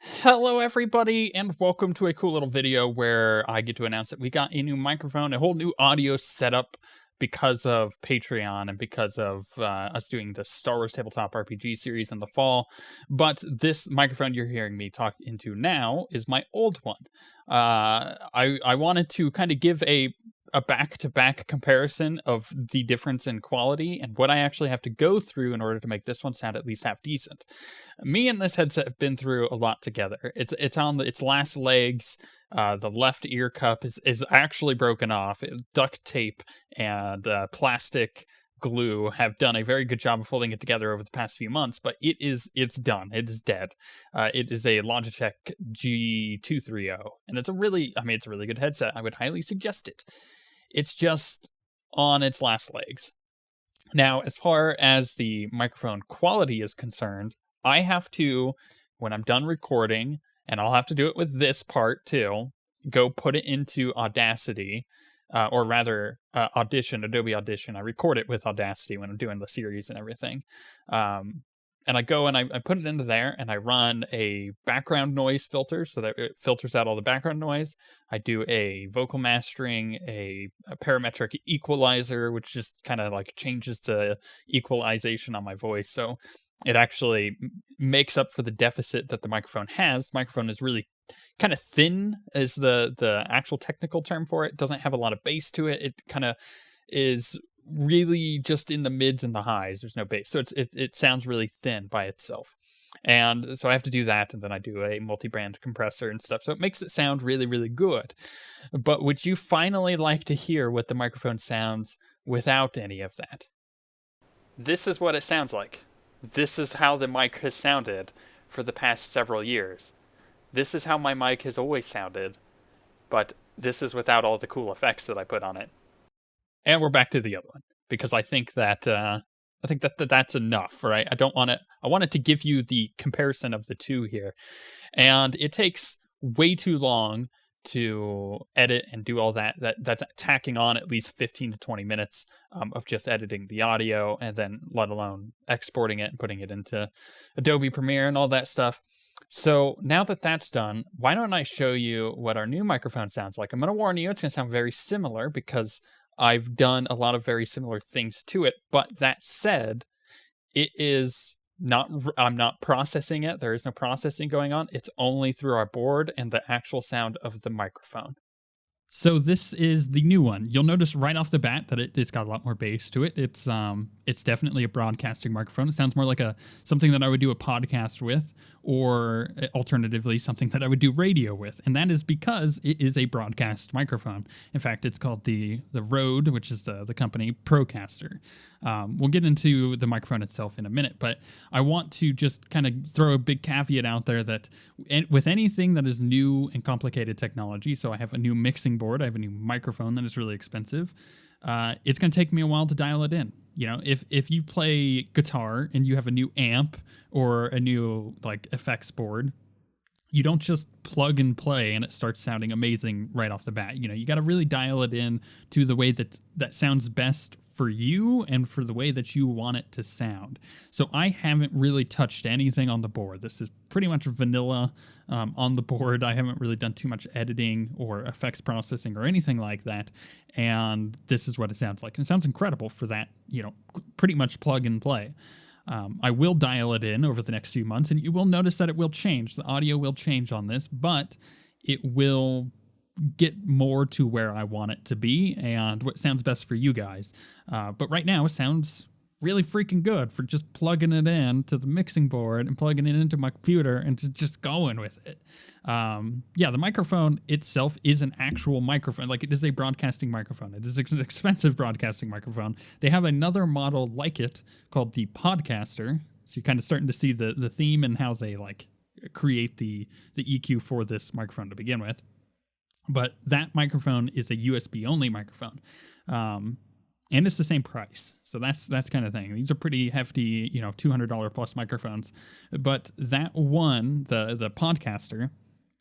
Hello everybody, and welcome to a cool little video where I get to announce that we got a new microphone, a whole new audio setup because of Patreon and because of us doing the Star Wars Tabletop RPG series in the fall. But this microphone you're hearing me talk into now is my old one. I wanted to kind of give a back-to-back comparison of the difference in quality and what I actually have to go through in order to make this one sound at least half decent. Me and this headset have been through a lot together. It's on its last legs. The left ear cup is actually broken off. Duct tape and plastic glue have done a very good job of holding it together over the past few months, but it's done. It is dead. It is a Logitech G230, and it's a really good headset. I would highly suggest it. It's just on its last legs. Now, as far as the microphone quality is concerned, I have to, when I'm done recording, and I'll have to do it with this part too, go put it into Audacity, or rather Adobe Audition. I record it with Audacity when I'm doing the series and everything. And I go and I put it into there, and I run a background noise filter so that it filters out all the background noise. I do a vocal mastering, a parametric equalizer, which just kind of like changes the equalization on my voice. So it actually makes up for the deficit that the microphone has. The microphone is really kind of thin, is the actual technical term for it. It doesn't have a lot of bass to it. It kind of is really just in the mids and the highs. There's no bass, so it sounds really thin by itself. And so I have to do that, and then I do a multi-band compressor and stuff, so it makes it sound really, really good. But would you finally like to hear what the microphone sounds without any of that? This is what it sounds like. This is how the mic has sounded for the past several years. This is how my mic has always sounded, but this is without all the cool effects that I put on it. And we're back to the other one, because I think that that's enough, right? I wanted to give you the comparison of the two here. And it takes way too long to edit and do all that. That's tacking on at least 15 to 20 minutes of just editing the audio, and then let alone exporting it and putting it into Adobe Premiere and all that stuff. So now that that's done, why don't I show you what our new microphone sounds like? I'm going to warn you, it's going to sound very similar because I've done a lot of very similar things to it. But that said, I'm not processing it. There is no processing going on. It's only through our board and the actual sound of the microphone. So this is the new one. You'll notice right off the bat that it's got a lot more bass to it. It's definitely a broadcasting microphone. It sounds more like something that I would do a podcast with, or alternatively something that I would do radio with. And that is because it is a broadcast microphone. In fact, it's called the Rode, which is the company Procaster. We'll get into the microphone itself in a minute, but I want to just kind of throw a big caveat out there that with anything that is new and complicated technology, so I have a new mixing board, I have a new microphone that is really expensive, it's going to take me a while to dial it in. You know, if you play guitar and you have a new amp or a new like effects board, you don't just plug and play and it starts sounding amazing right off the bat. You know, you got to really dial it in to the way that sounds best for you and for the way that you want it to sound. So I haven't really touched anything on the board. This is pretty much vanilla on the board. I haven't really done too much editing or effects processing or anything like that. And this is what it sounds like. And it sounds incredible for that, you know, pretty much plug and play. I will dial it in over the next few months, and you will notice that it will change. The audio will change on this, but it will get more to where I want it to be and what sounds best for you guys. But right now, it sounds really freaking good for just plugging it in to the mixing board and plugging it into my computer and just going with it. Yeah, the microphone itself is an actual microphone. Like, it is a broadcasting microphone. It is an expensive broadcasting microphone. They have another model like it called the Procaster. So you're kind of starting to see the theme and how they like create the EQ for this microphone to begin with. But that microphone is a USB only microphone. And it's the same price. So that's kind of thing. These are pretty hefty, you know, $200 plus microphones. But that one, the Procaster,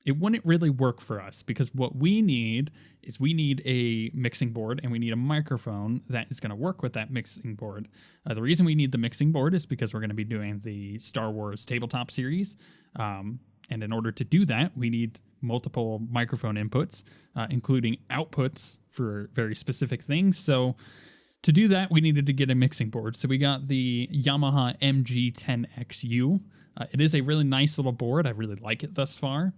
it wouldn't really work for us, because what we need is we need a mixing board and we need a microphone that is going to work with that mixing board. The reason we need the mixing board is because we're going to be doing the Star Wars tabletop series. And in order to do that, we need multiple microphone inputs, including outputs for very specific things. So to do that, we needed to get a mixing board. So we got the Yamaha MG10XU. It is a really nice little board. I really like it thus far.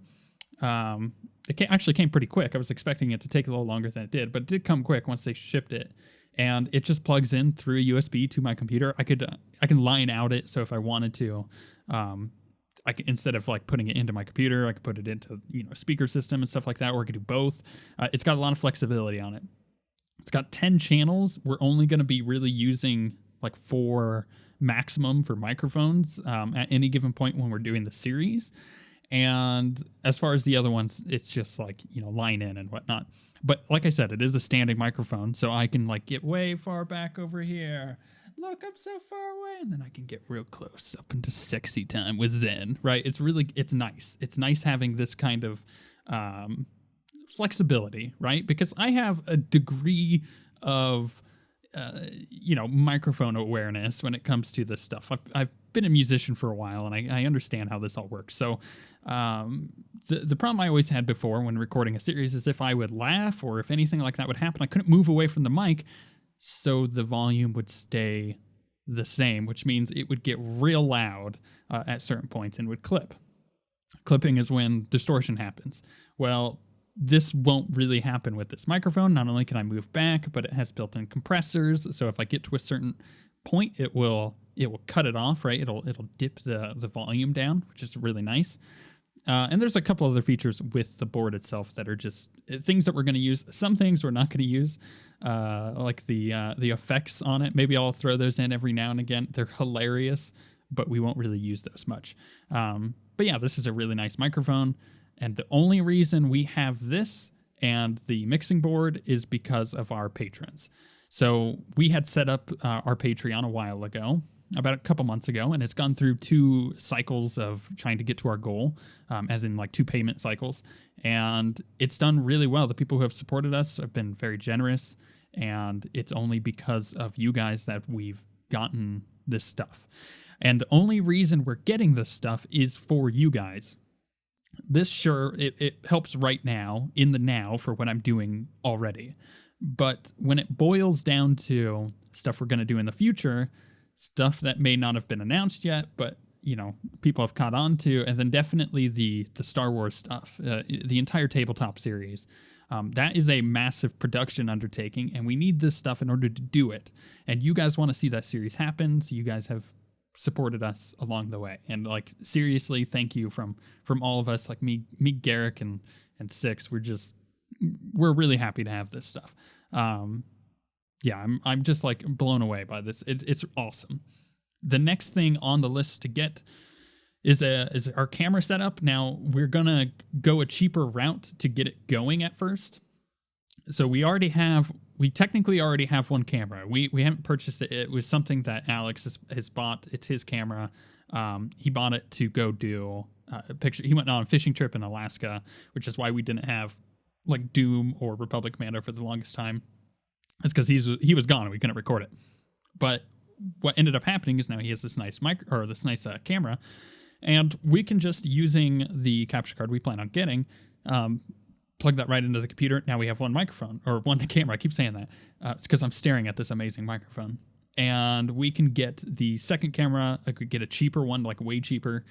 Actually came pretty quick. I was expecting it to take a little longer than it did, but it did come quick once they shipped it. And it just plugs in through a USB to my computer. I can line out it, so if I wanted to, I can, instead of like putting it into my computer, I could put it into a speaker system and stuff like that, or I could do both. It's got a lot of flexibility on it. It's got 10 channels. We're only going to be really using like 4 maximum for microphones at any given point when we're doing the series. And as far as the other ones, it's just like, line in and whatnot. But like I said, it is a standing microphone, so I can like get way far back over here. Look, I'm so far away. And then I can get real close up into sexy time with Zen, right? It's nice. It's nice having this kind of flexibility, right? Because I have a degree of microphone awareness when it comes to this stuff. I've been a musician for a while, and I understand how this all works. So the problem I always had before when recording a series is if I would laugh or if anything like that would happen, I couldn't move away from the mic, so the volume would stay the same, which means it would get real loud at certain points and would clip. Clipping is when distortion happens. Well, this won't really happen with this microphone. Not only can I move back, but it has built-in compressors. So if I get to a certain point, it will cut it off, right? It'll dip the volume down, which is really nice. And there's a couple other features with the board itself that are just things that we're going to use. Some things we're not going to use, like the effects on it. Maybe I'll throw those in every now and again. They're hilarious, but we won't really use those much. But yeah, this is a really nice microphone. And the only reason we have this and the mixing board is because of our patrons. So we had set up our Patreon a while ago, about a couple months ago, and it's gone through 2 cycles of trying to get to our goal, as in like 2 payment cycles. And it's done really well. The people who have supported us have been very generous, and it's only because of you guys that we've gotten this stuff. And the only reason we're getting this stuff is for you guys. This, sure, it helps right now, in the now, for what I'm doing already. But when it boils down to stuff we're going to do in the future, stuff that may not have been announced yet, but, people have caught on to, and then definitely the Star Wars stuff, the entire tabletop series, that is a massive production undertaking, and we need this stuff in order to do it. And you guys want to see that series happen, so you guys have supported us along the way, and like seriously, thank you from all of us, like me, Garrick, and Six. We're really happy to have this stuff. Yeah, I'm just like blown away by this. It's awesome. The next thing on the list to get is our camera setup. Now we're gonna go a cheaper route to get it going at first. So we technically already have one camera. We haven't purchased it. It was something that Alex has bought. It's his camera. He bought it to go do a picture. He went on a fishing trip in Alaska, which is why we didn't have like Doom or Republic Commando for the longest time. It's because he was gone and we couldn't record it. But what ended up happening is now he has this nice camera, and we can just, using the capture card we plan on getting, plug that right into the computer. Now we have one microphone, or one camera. I keep saying that. It's because I'm staring at this amazing microphone. And we can get the second camera. I could get a cheaper one, like way cheaper,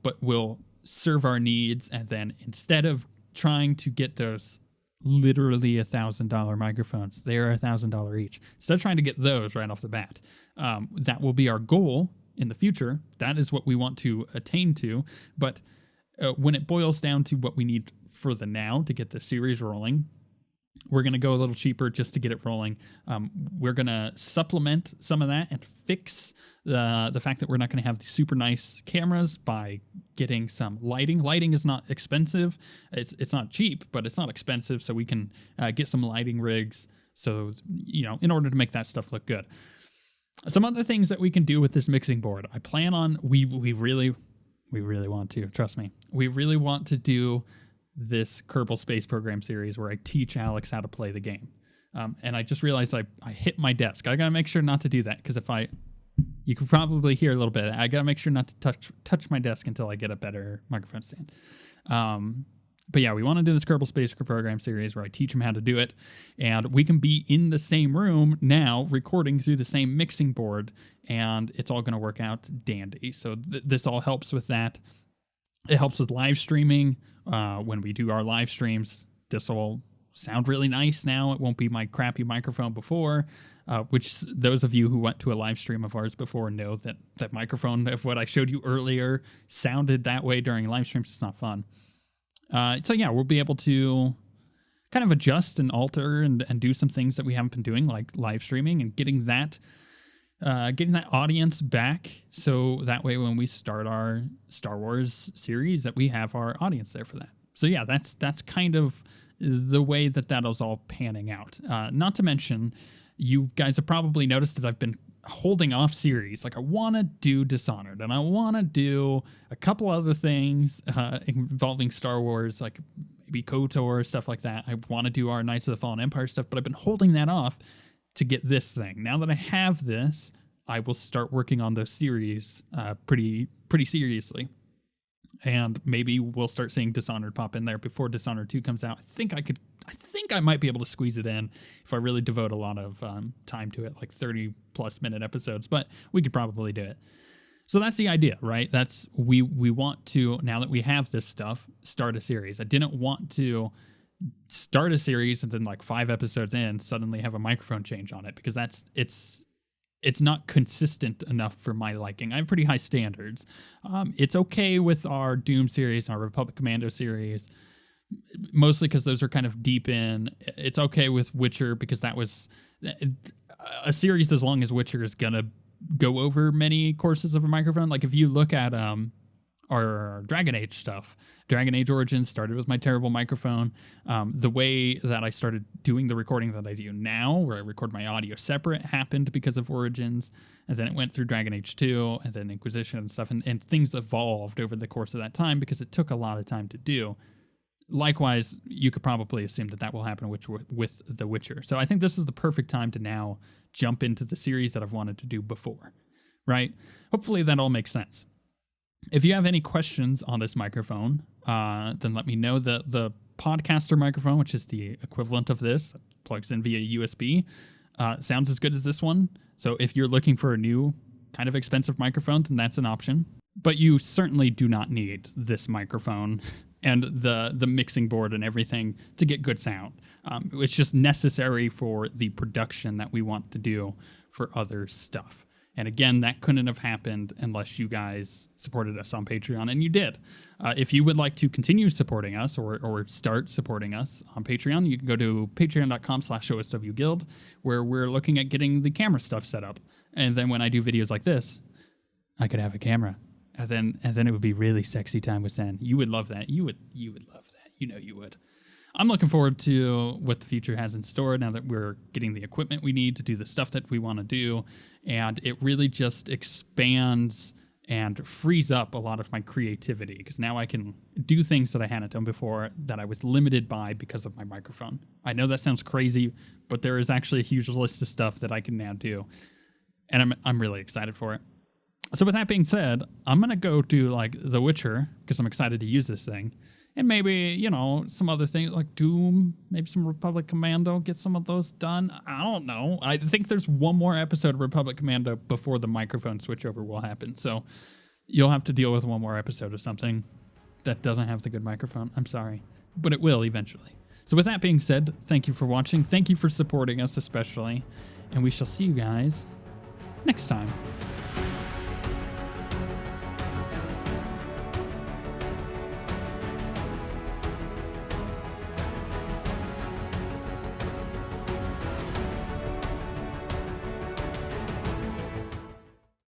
but will serve our needs. And then instead of trying to get those literally $1,000 microphones, they are $1,000 each. Instead of trying to get those right off the bat, that will be our goal in the future. That is what we want to attain to. But when it boils down to what we need for the now to get the series rolling, we're going to go a little cheaper just to get it rolling. We're going to supplement some of that and fix the fact that we're not going to have the super nice cameras by getting some lighting. Lighting is not expensive. It's not cheap, but it's not expensive. So we can get some lighting rigs. So, in order to make that stuff look good. Some other things that we can do with this mixing board. I plan on, we really want to, trust me. We really want to do this Kerbal Space Program series where I teach Alex how to play the game. And I just realized I hit my desk. I got to make sure not to do that, because you can probably hear a little bit. I got to make sure not to touch my desk until I get a better microphone stand. But yeah, we want to do this Kerbal Space Program series where I teach them how to do it, and we can be in the same room now recording through the same mixing board, and it's all going to work out dandy. So this all helps with that. It helps with live streaming. When we do our live streams, this will sound really nice now. It won't be my crappy microphone before, which those of you who went to a live stream of ours before know that that microphone of what I showed you earlier sounded that way during live streams. It's not fun. So yeah, we'll be able to kind of adjust and alter and do some things that we haven't been doing, like live streaming, and getting that audience back. So that way, when we start our Star Wars series, that we have our audience there for that. So yeah, that's kind of the way that was all panning out. Not to mention, you guys have probably noticed that I've been holding off series. Like, I want to do Dishonored, and I want to do a couple other things involving Star Wars, like maybe KOTOR, stuff like that. I want to do our Knights of the Fallen Empire stuff, but I've been holding that off to get this thing. Now that I have this, I will start working on those series pretty seriously. And maybe we'll start seeing Dishonored pop in there before Dishonored 2 comes out. I think I might be able to squeeze it in if I really devote a lot of time to it, like 30+ minute episodes, but we could probably do it. So that's the idea, right? That's we want to, now that we have this stuff, start a series. I didn't want to start a series and then like 5 episodes in suddenly have a microphone change on it, because it's not consistent enough for my liking. I have pretty high standards. It's okay with our Doom series, our Republic Commando series, mostly because those are kind of deep in. It's okay with Witcher, because that was a series as long as Witcher is going to go over many courses of a microphone. Like, if you look at our Dragon Age stuff, Dragon Age Origins started with my terrible microphone. The way that I started doing the recording that I do now, where I record my audio separate, happened because of Origins, and then it went through Dragon Age 2, and then Inquisition and stuff, and things evolved over the course of that time because it took a lot of time to do. Likewise, you could probably assume that will happen with The Witcher. So I think this is the perfect time to now jump into the series that I've wanted to do before, right? Hopefully that all makes sense. If you have any questions on this microphone, then let me know. The Procaster microphone, which is the equivalent of this, plugs in via USB, sounds as good as this one. So if you're looking for a new kind of expensive microphone, then that's an option. But you certainly do not need this microphone and the mixing board and everything to get good sound. It's just necessary for the production that we want to do for other stuff. And again, that couldn't have happened unless you guys supported us on Patreon, and you did. If you would like to continue supporting us or start supporting us on Patreon, you can go to patreon.com/OSWguild, where we're looking at getting the camera stuff set up. And then when I do videos like this, I could have a camera. And then it would be really sexy time with Zen. You would love that. You would love that. You know you would. I'm looking forward to what the future has in store now that we're getting the equipment we need to do the stuff that we want to do. And it really just expands and frees up a lot of my creativity, because now I can do things that I hadn't done before that I was limited by because of my microphone. I know that sounds crazy, but there is actually a huge list of stuff that I can now do. And I'm really excited for it. So with that being said, I'm going to go do like The Witcher, because I'm excited to use this thing. And maybe, some other things like Doom, maybe some Republic Commando, get some of those done. I don't know. I think there's one more episode of Republic Commando before the microphone switchover will happen. So you'll have to deal with one more episode of something that doesn't have the good microphone. I'm sorry, but it will eventually. So with that being said, thank you for watching. Thank you for supporting us especially. And we shall see you guys next time.